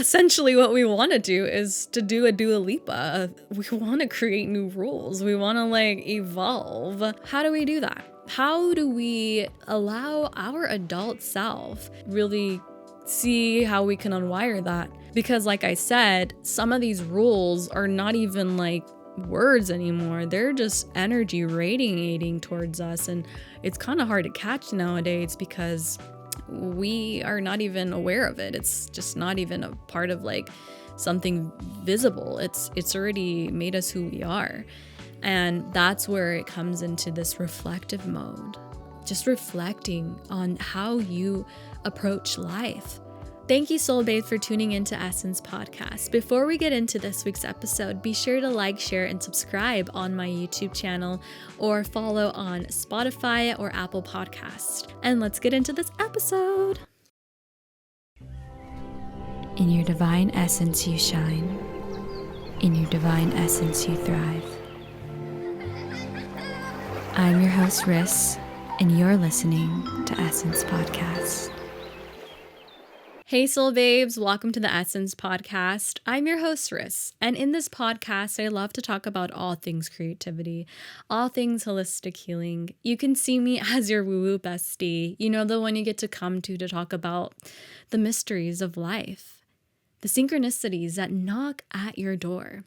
essentially what we want to do is to do a Dua Lipa. We want to create new rules. We want to evolve. How do we do that? How do we allow our adult self really see how we can unwire that? Because like I said, some of these rules are not even words anymore. They're just energy radiating towards us. And it's kind of hard to catch nowadays because we are not even aware of it. It's just not even a part of something visible. It's already made us who we are. And that's where it comes into this reflective mode. Just reflecting on how you approach life. Thank you, Soul Babe, for tuning into Essence Podcast. Before we get into this week's episode, be sure to like, share, and subscribe on my YouTube channel or follow on Spotify or Apple Podcasts. And let's get into this episode. In your divine essence, you shine. In your divine essence, you thrive. I'm your host, Riss, and you're listening to Essence Podcast. Hey Soul Babes, welcome to the Essence Podcast. I'm your host, Riss, and in this podcast, I love to talk about all things creativity, all things holistic healing. You can see me as your woo-woo bestie, the one you get to come to talk about the mysteries of life, the synchronicities that knock at your door.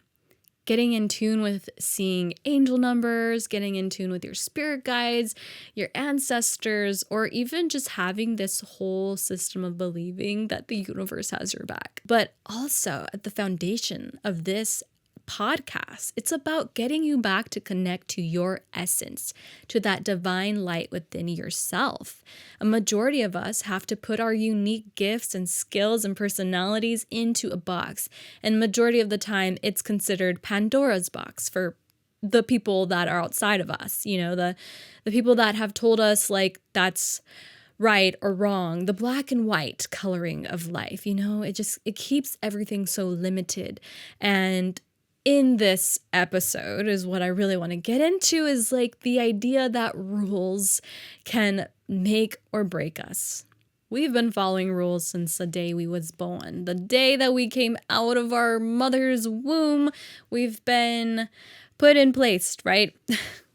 Getting in tune with seeing angel numbers, getting in tune with your spirit guides, your ancestors, or even just having this whole system of believing that the universe has your back. But also at the foundation of this podcast, it's about getting you back to connect to your essence, to that divine light within yourself. A majority of us have to put our unique gifts and skills and personalities into a box. And majority of the time, it's considered Pandora's box for the people that are outside of us, the people that have told us that's right or wrong, the black and white coloring of life, it keeps everything so limited. And in this episode is what I really want to get into is the idea that rules can make or break us. We've been following rules since the day we was born. The day that we came out of our mother's womb, we've been put in place, right?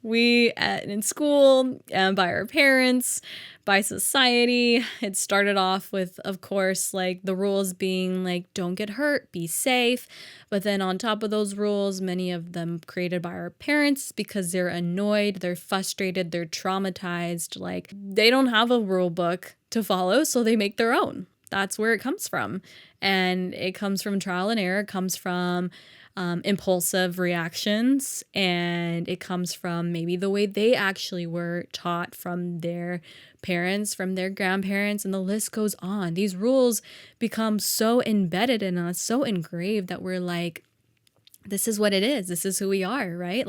We in school, by our parents, by society. It started off with, of course, the rules being don't get hurt, be safe. But then on top of those rules, many of them created by our parents because they're annoyed, they're frustrated, they're traumatized. They don't have a rule book to follow, so they make their own. That's where it comes from. And it comes from trial and error. It comes from impulsive reactions, and it comes from maybe the way they actually were taught from their parents, from their grandparents, and the list goes on. These rules become so embedded in us, so engraved that we're this is what it is. This is who we are, right?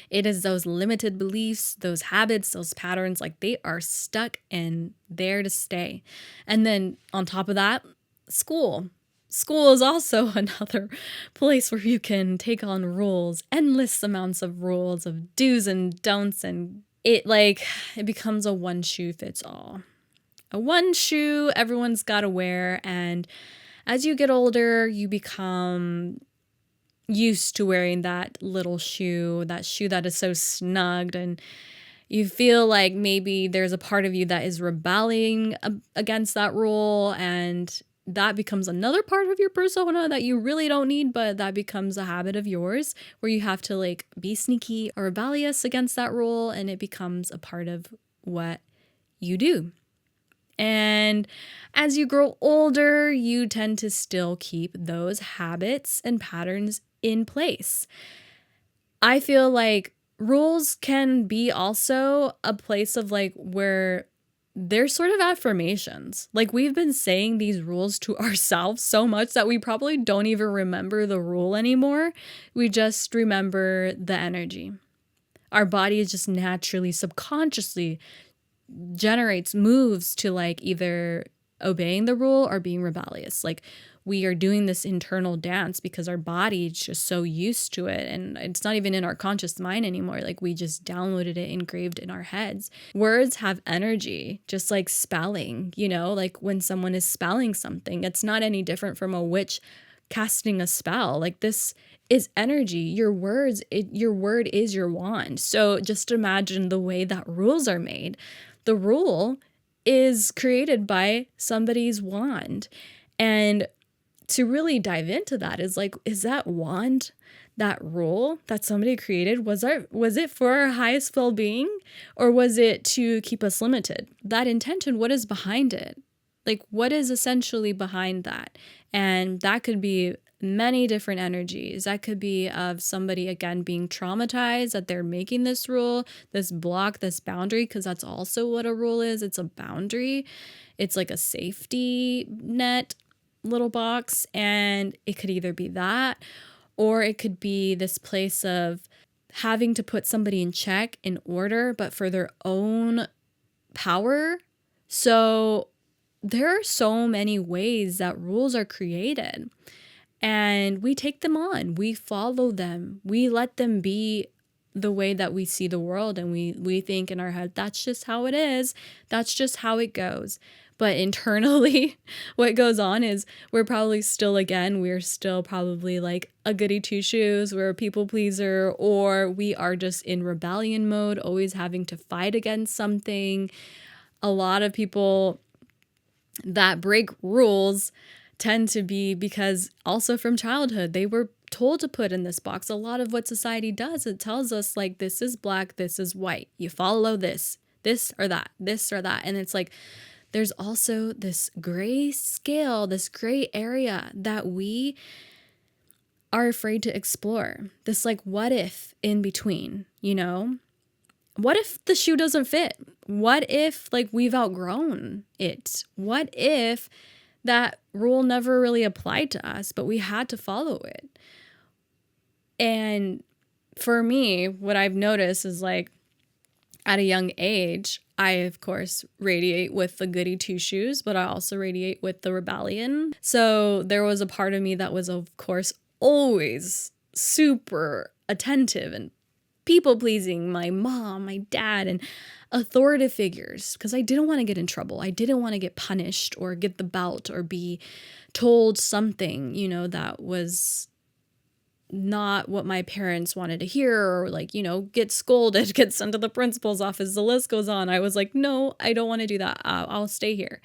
It is those limited beliefs, those habits, those patterns, they are stuck and there to stay. And then on top of that, school. School is also another place where you can take on rules, endless amounts of rules of do's and don'ts, and it becomes a one shoe fits all. A one shoe everyone's got to wear, and as you get older, you become used to wearing that little shoe, that shoe that is so snugged, and you feel maybe there's a part of you that is rebelling against that rule, and that becomes another part of your persona that you really don't need, but that becomes a habit of yours where you have to be sneaky or rebellious against that rule, and it becomes a part of what you do. And as you grow older, you tend to still keep those habits and patterns in place. I feel rules can be also a place of where they're sort of affirmations. We've been saying these rules to ourselves so much that we probably don't even remember the rule anymore. We just remember the energy. Our body is just naturally, subconsciously moves to either obeying the rule or being rebellious. we are doing this internal dance because our body is just so used to it. And it's not even in our conscious mind anymore. Like we just downloaded it engraved in our heads. Words have energy, just like spelling, like when someone is spelling something, it's not any different from a witch casting a spell. Like this is energy. Your word is your wand. So just imagine the way that rules are made. The rule is created by somebody's wand. And to really dive into that is like, is that wand, that rule that somebody created, was it for our highest well-being, or was it to keep us limited? That intention, what is behind it? Like, what is essentially behind that? And that could be many different energies. That could be of somebody, again, being traumatized that they're making this rule, this block, this boundary, because that's also what a rule is. It's a boundary. It's like a safety net little box. And it could either be that, or it could be this place of having to put somebody in check, in order, but for their own power. So there are so many ways that rules are created, and we take them on, we follow them, we let them be the way that we see the world, and we think in our head, that's just how it is, that's just how it goes. But internally, what goes on is we're still probably like a goody two-shoes, we're a people pleaser, or we are just in rebellion mode, always having to fight against something. A lot of people that break rules tend to be because also from childhood, they were told to put in this box. A lot of what society does, it tells us like, this is black, this is white. You follow this or that, this or that. And it's like, there's also this gray scale, this gray area that we are afraid to explore. This like, what if in between, What if the shoe doesn't fit? What if like we've outgrown it? What if that rule never really applied to us, but we had to follow it? And for me, what I've noticed is like at a young age, I of course radiate with the goody two shoes, but I also radiate with the rebellion. So there was a part of me that was of course always super attentive and people pleasing my mom, my dad, and authoritative figures, because I didn't want to get in trouble. I didn't want to get punished or get the belt or be told something, that was not what my parents wanted to hear, or like, get scolded, get sent to the principal's office. The list goes on. I was like, no, I don't want to do that. I'll stay here.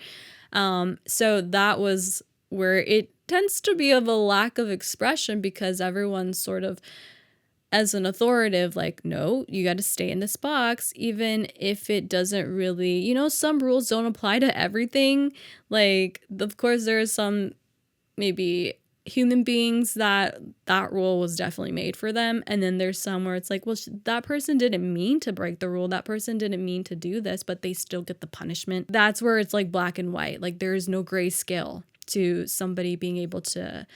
So that was where it tends to be of a lack of expression, because everyone's sort of, as an authoritative, like, no, you got to stay in this box, even if it doesn't really, some rules don't apply to everything. Like, of course, there are some maybe human beings that rule was definitely made for them. And then there's some where it's like, well, that person didn't mean to break the rule. That person didn't mean to do this, but they still get the punishment. That's where it's like black and white. Like, there is no gray scale to somebody being able to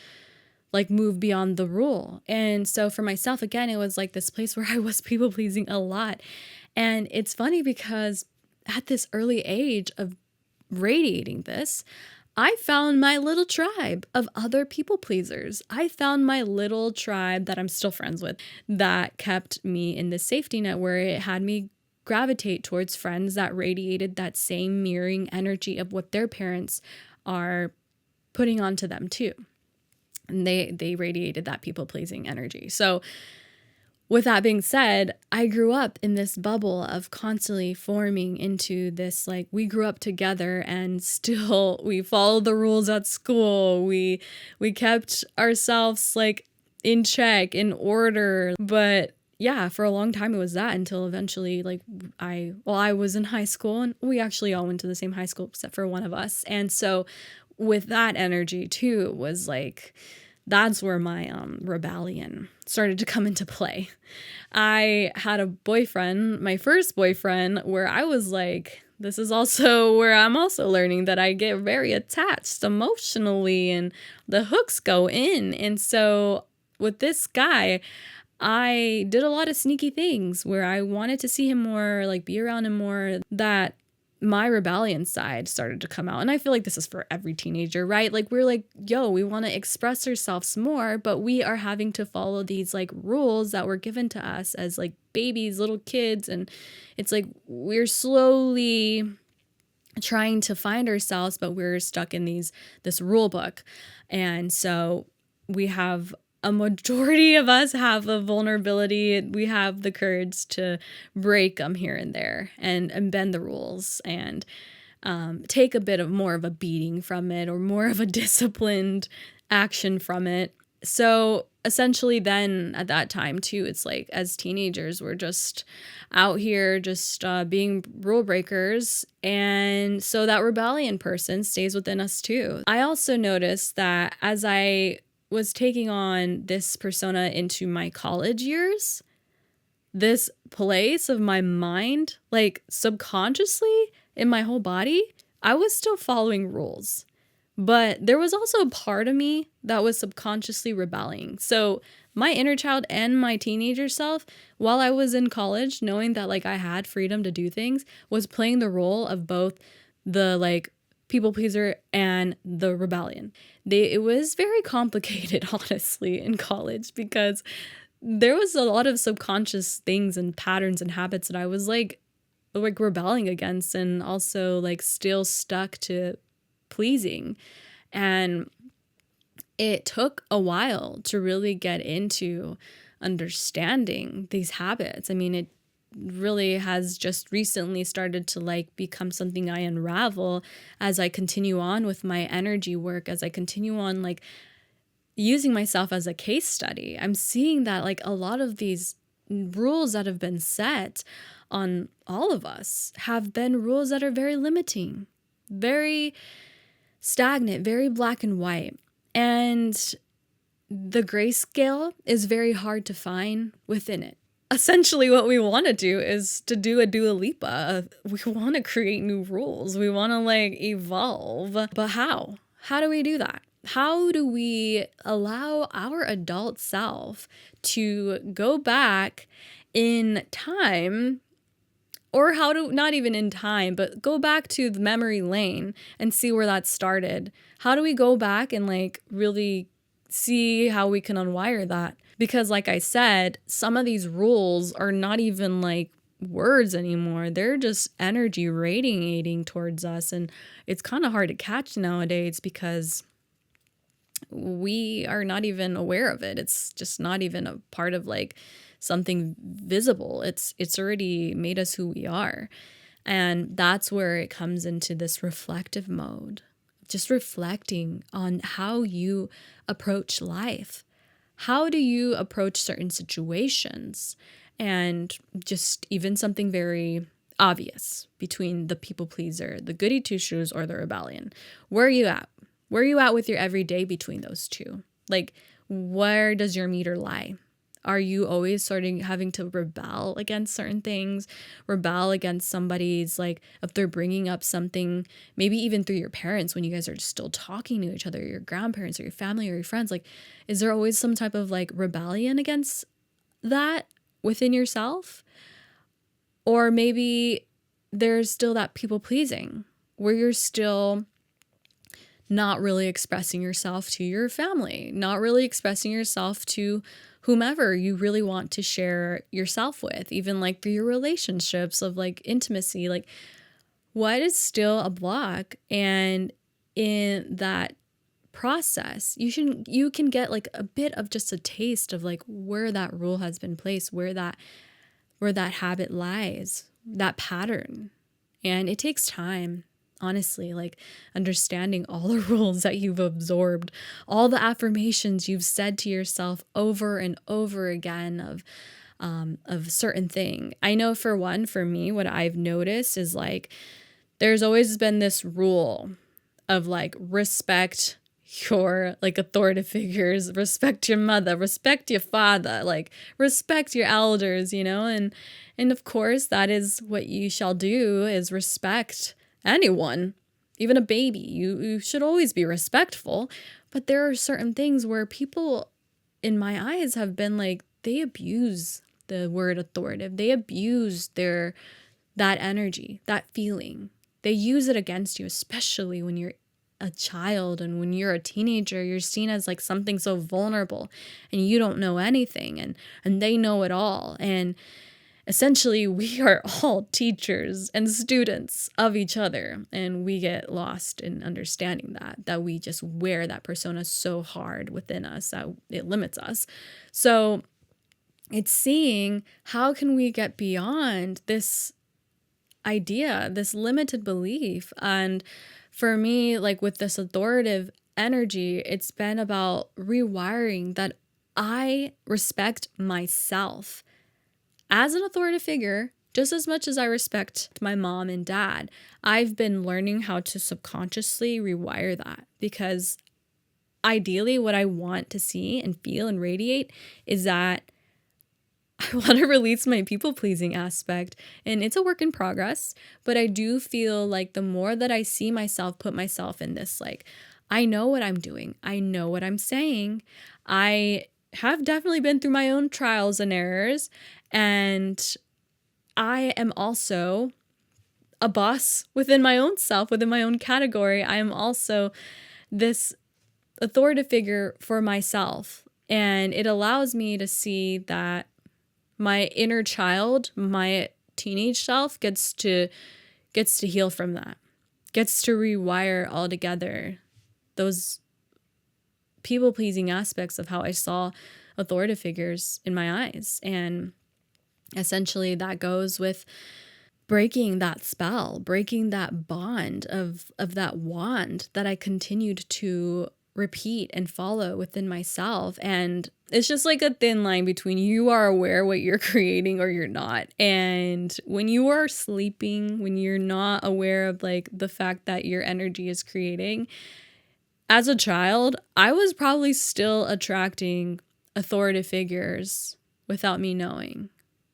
like move beyond the rule. And so for myself, again, it was like this place where I was people pleasing a lot. And it's funny because at this early age of radiating this, I found my little tribe of other people pleasers. I found my little tribe that I'm still friends with, that kept me in this safety net, where it had me gravitate towards friends that radiated that same mirroring energy of what their parents are putting onto them too. And they radiated that people-pleasing energy. So with that being said, I grew up in this bubble of constantly forming into this, like, we grew up together and still we followed the rules at school. We kept ourselves like in check, in order. But yeah, for a long time it was that, until eventually like I was in high school, and we actually all went to the same high school except for one of us. And so with that energy too, it was like, that's where my rebellion started to come into play. I had a boyfriend, my first boyfriend, where I was like, this is also where I'm also learning that I get very attached emotionally and the hooks go in. And so with this guy, I did a lot of sneaky things where I wanted to see him more, like be around him more, that my rebellion side started to come out. And I feel like this is for every teenager, right? Like we're like, yo, we want to express ourselves more, but we are having to follow these like rules that were given to us as like babies, little kids. And it's like we're slowly trying to find ourselves, but we're stuck in this rule book. And so we have a majority of us have a vulnerability. We have the courage to break them here and there and bend the rules and take a bit of more of a beating from it or more of a disciplined action from it. So essentially then at that time too, it's like as teenagers, we're just out here just being rule breakers. And so that rebellion person stays within us too. I also noticed that as I was taking on this persona into my college years, this place of my mind, like subconsciously in my whole body, I was still following rules. But there was also a part of me that was subconsciously rebelling. So my inner child and my teenager self, while I was in college, knowing that like I had freedom to do things, was playing the role of both the like people pleaser and the rebellion. It was very complicated, honestly, in college because there was a lot of subconscious things and patterns and habits that I was like rebelling against and also like still stuck to pleasing. And it took a while to really get into understanding these habits. I mean, it really has just recently started to like become something I unravel as I continue on with my energy work, as I continue on like using myself as a case study. I'm seeing that like a lot of these rules that have been set on all of us have been rules that are very limiting, very stagnant, very black and white. And the grayscale is very hard to find within it. Essentially, what we want to do is to do a Dua Lipa. We want to create new rules. We want to like evolve. But how? How do we do that? How do we allow our adult self to go back in time, or how to, not even in time, but go back to the memory lane and see where that started? How do we go back and like really see how we can unwire that? Because like I said, some of these rules are not even like words anymore. They're just energy radiating towards us. And it's kind of hard to catch nowadays because we are not even aware of it. It's just not even a part of like something visible. It's already made us who we are. And that's where it comes into this reflective mode. Just reflecting on how you approach life. How do you approach certain situations? And just even something very obvious between the people pleaser, the goody two shoes, or the rebellion. Where are you at? Where are you at with your everyday between those two? Like, where does your meter lie? Are you always having to rebel against certain things, rebel against somebody's, like, if they're bringing up something, maybe even through your parents when you guys are still talking to each other, your grandparents or your family or your friends, like, is there always some type of, like, rebellion against that within yourself? Or maybe there's still that people pleasing where you're still not really expressing yourself to your family, not really expressing yourself to whomever you really want to share yourself with, even like through your relationships of like intimacy. Like, what is still a block? And in that process, you can get like a bit of just a taste of like where that rule has been placed, where that habit lies, that pattern. And it takes time. Honestly, like understanding all the rules that you've absorbed, all the affirmations you've said to yourself over and over again of certain thing. I know for me, what I've noticed is like, there's always been this rule of like respect your like authoritative figures, respect your mother, respect your father, like respect your elders, and of course that is what you shall do, is respect anyone, even a baby. You should always be respectful. But there are certain things where people, in my eyes, have been like, they abuse the word authoritative. They abuse that energy, that feeling. they use it against you, especially when you're a child and when you're a teenager. You're seen as like something so vulnerable and you don't know anything, and they know it all. And essentially, we are all teachers and students of each other, and we get lost in understanding that we just wear that persona so hard within us that it limits us. So it's seeing how can we get beyond this idea, this limited belief. And for me, like with this authoritative energy, it's been about rewiring that I respect myself as an authoritative figure just as much as I respect my mom and dad. I've been learning how to subconsciously rewire that, because ideally what I want to see and feel and radiate is that I want to release my people-pleasing aspect, and it's a work in progress, but I do feel like the more that I see myself, put myself in this, like, I know what I'm doing. I know what I'm saying. I have definitely been through my own trials and errors, and I am also a boss within my own self, within my own category. I am also this authoritative figure for myself, and it allows me to see that my inner child, my teenage self gets to heal from that, gets to rewire altogether those people-pleasing aspects of how I saw authoritative figures in my eyes. And essentially that goes with breaking that spell, breaking that bond of that wand that I continued to repeat and follow within myself. And it's just like a thin line between you are aware what you're creating or you're not. And when you are sleeping, when you're not aware of like the fact that your energy is creating, as a child, I was probably still attracting authoritative figures without me knowing,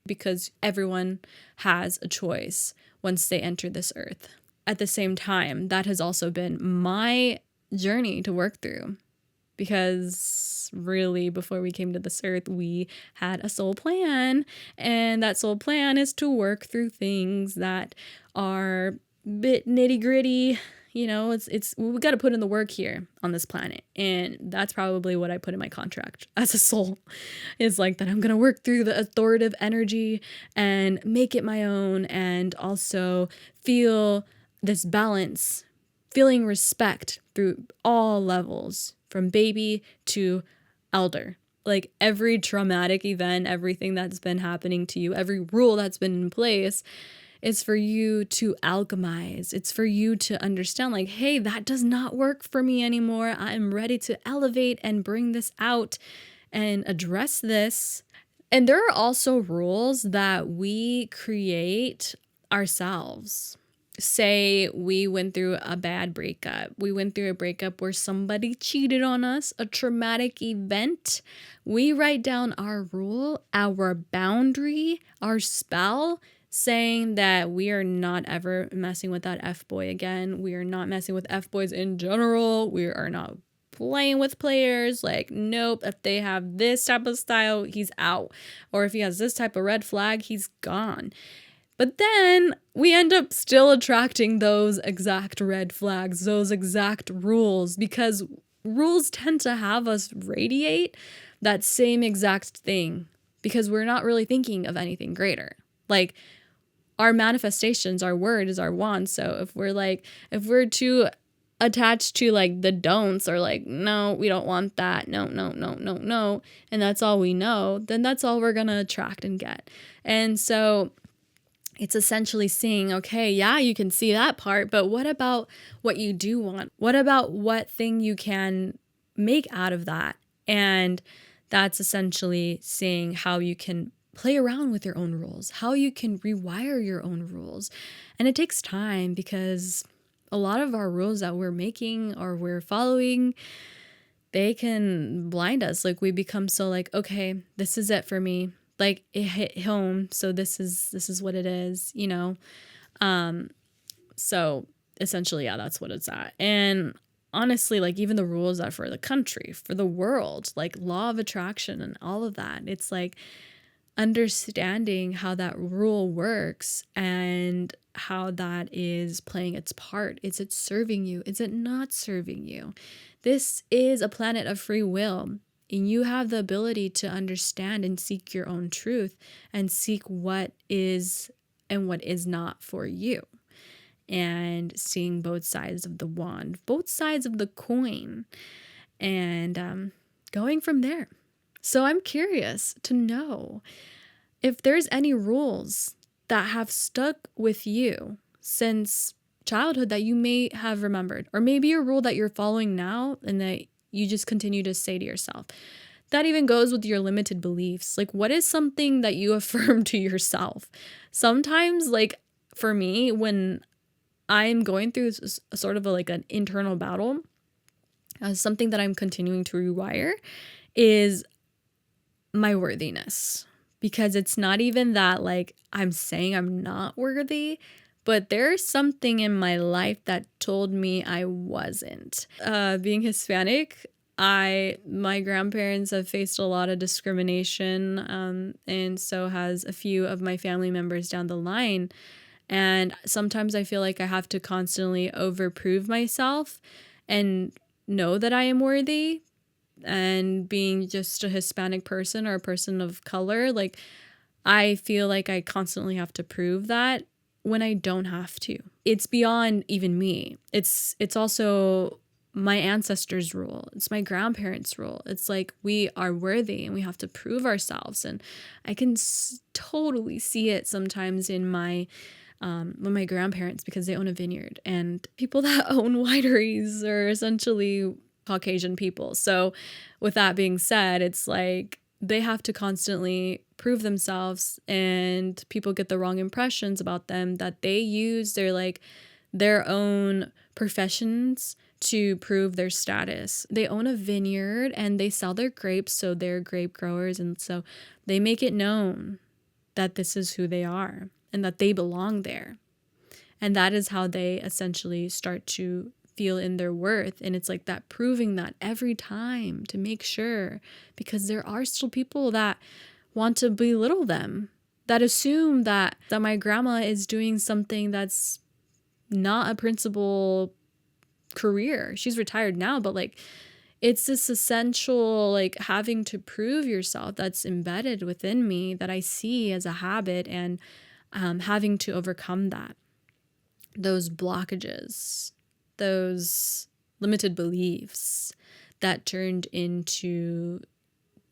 because everyone has a choice once they enter this earth. At the same time, that has also been my journey to work through, because really before we came to this earth, we had a soul plan, and that soul plan is to work through things that are a bit nitty-gritty. You know, it's we got to put in the work here on this planet, and that's probably what I put in my contract as a soul, is like that I'm going to work through the authoritative energy and make it my own, and also feel this balance, feeling respect through all levels, from baby to elder. Like every traumatic event, everything that's been happening to you, every rule that's been in place, is for you to alchemize. It's for you to understand, like, hey, that does not work for me anymore. I'm ready to elevate and bring this out and address this. And there are also rules that we create ourselves. Say we went through a bad breakup. We went through a breakup where somebody cheated on us, a traumatic event. We write down our rule, our boundary, our spell, saying that we are not ever messing with that F-boy again. We are not messing with F-boys in general. We are not playing with players. Like, nope, if they have this type of style, he's out. Or if he has this type of red flag, he's gone. But then we end up still attracting those exact red flags, those exact rules, because rules tend to have us radiate that same exact thing, because we're not really thinking of anything greater. Like, our manifestations, our word is our wand. So if we're too attached to like the don'ts, or like, no, we don't want that, no, and that's all we know, then that's all we're gonna attract and get. And so it's essentially seeing, okay, yeah, you can see that part, but what about what you do want? What about what thing you can make out of that? And that's essentially seeing how you can play around with your own rules, how you can rewire your own rules. And it takes time, because a lot of our rules that we're making or we're following, they can blind us. Like, we become so like, okay, this is it for me. Like, it hit home, so this is what it is, you know? So essentially, yeah, that's what it's at. And honestly, like, even the rules that for the country, for the world, like law of attraction and all of that, it's like understanding how that rule works and how that is playing its part. Is it serving you? Is it not serving you? This is a planet of free will, and you have the ability to understand and seek your own truth and seek what is and what is not for you. And seeing both sides of the wand, both sides of the coin, and going from there. So I'm curious to know if there's any rules that have stuck with you since childhood that you may have remembered, or maybe a rule that you're following now and that you just continue to say to yourself. That even goes with your limited beliefs. Like, what is something that you affirm to yourself? Sometimes, like for me, when I'm going through a sort of like an internal battle, something that I'm continuing to rewire is my worthiness. Because it's not even that like I'm saying I'm not worthy, but there's something in my life that told me I wasn't. Being Hispanic, my grandparents have faced a lot of discrimination, and so has a few of my family members down the line. And sometimes I feel like I have to constantly overprove myself and know that I am worthy. And being just a Hispanic person or a person of color, like I feel like I constantly have to prove that when I don't have to. It's beyond even me. It's also my ancestors' rule. It's my grandparents' rule. It's like we are worthy and we have to prove ourselves. And I can totally see it sometimes in my grandparents, because they own a vineyard, and people that own wineries are essentially Caucasian people. So with that being said, it's like they have to constantly prove themselves, and people get the wrong impressions about them, that they use their own professions to prove their status. They own a vineyard and they sell their grapes, so they're grape growers, and so they make it known that this is who they are and that they belong there. And that is how they essentially start to feel in their worth. And it's like that, proving that every time to make sure, because there are still people that want to belittle them, that assume that my grandma is doing something that's not a principal career. She's retired now, but like it's this essential like having to prove yourself that's embedded within me that I see as a habit, and having to overcome that, those blockages, those limited beliefs that turned into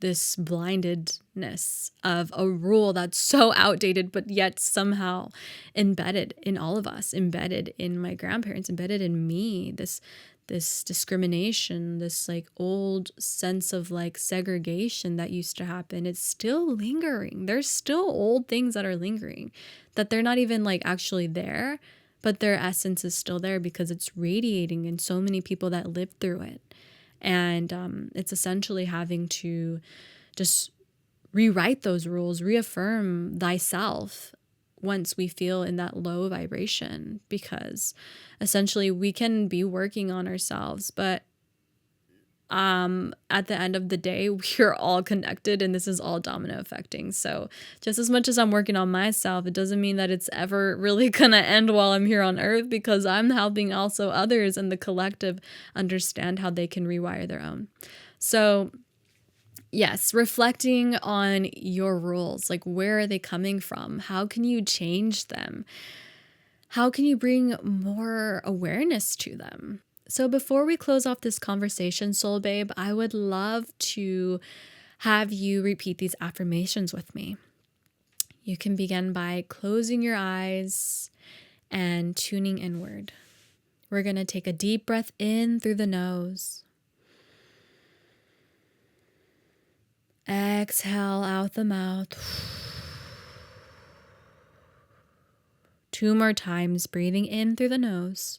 this blindedness of a rule that's so outdated, but yet somehow embedded in all of us, embedded in my grandparents, embedded in me, this discrimination, this like old sense of like segregation that used to happen. It's still lingering. There's still old things that are lingering, that they're not even like actually there, but their essence is still there because it's radiating in so many people that lived through it. And it's essentially having to just rewrite those rules, reaffirm thyself once we feel in that low vibration, because essentially we can be working on ourselves, but at the end of the day, we're all connected, and this is all domino affecting. So just as much as I'm working on myself, it doesn't mean that it's ever really gonna end while I'm here on earth, because I'm helping also others and the collective understand how they can rewire their own. So yes, reflecting on your rules, like where are they coming from? How can you change them? How can you bring more awareness to them? So before we close off this conversation, Soul Babe, I would love to have you repeat these affirmations with me. You can begin by closing your eyes and tuning inward. We're going to take a deep breath in through the nose. Exhale out the mouth. 2 more times, breathing in through the nose.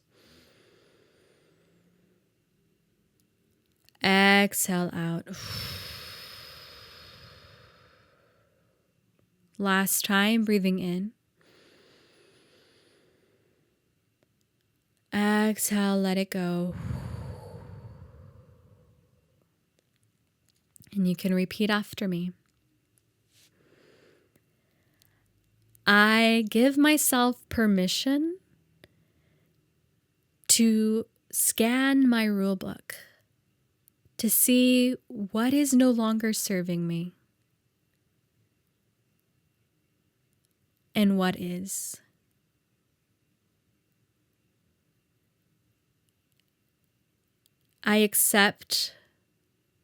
Exhale out. Last time, breathing in. Exhale, let it go. And you can repeat after me. I give myself permission to scan my rulebook to see what is no longer serving me and what is. I accept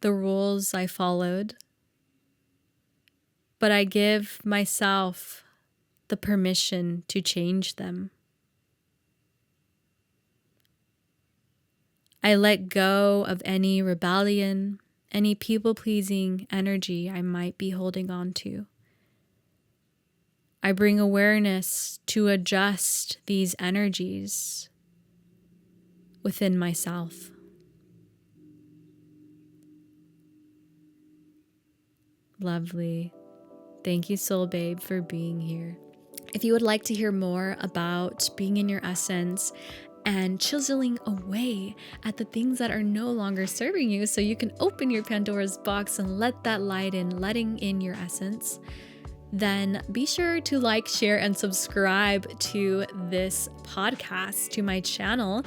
the rules I followed, but I give myself the permission to change them. I let go of any rebellion, any people-pleasing energy I might be holding on to. I bring awareness to adjust these energies within myself. Lovely. Thank you, Soul Babe, for being here. If you would like to hear more about being in your essence and chiseling away at the things that are no longer serving you so you can open your Pandora's box and let that light in, letting in your essence, then be sure to like, share, and subscribe to this podcast, to my channel.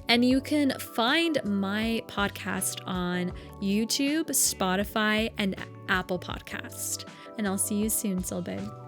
And you can find my podcast on YouTube, Spotify, and Apple Podcast. And I'll see you soon, Soul Babe.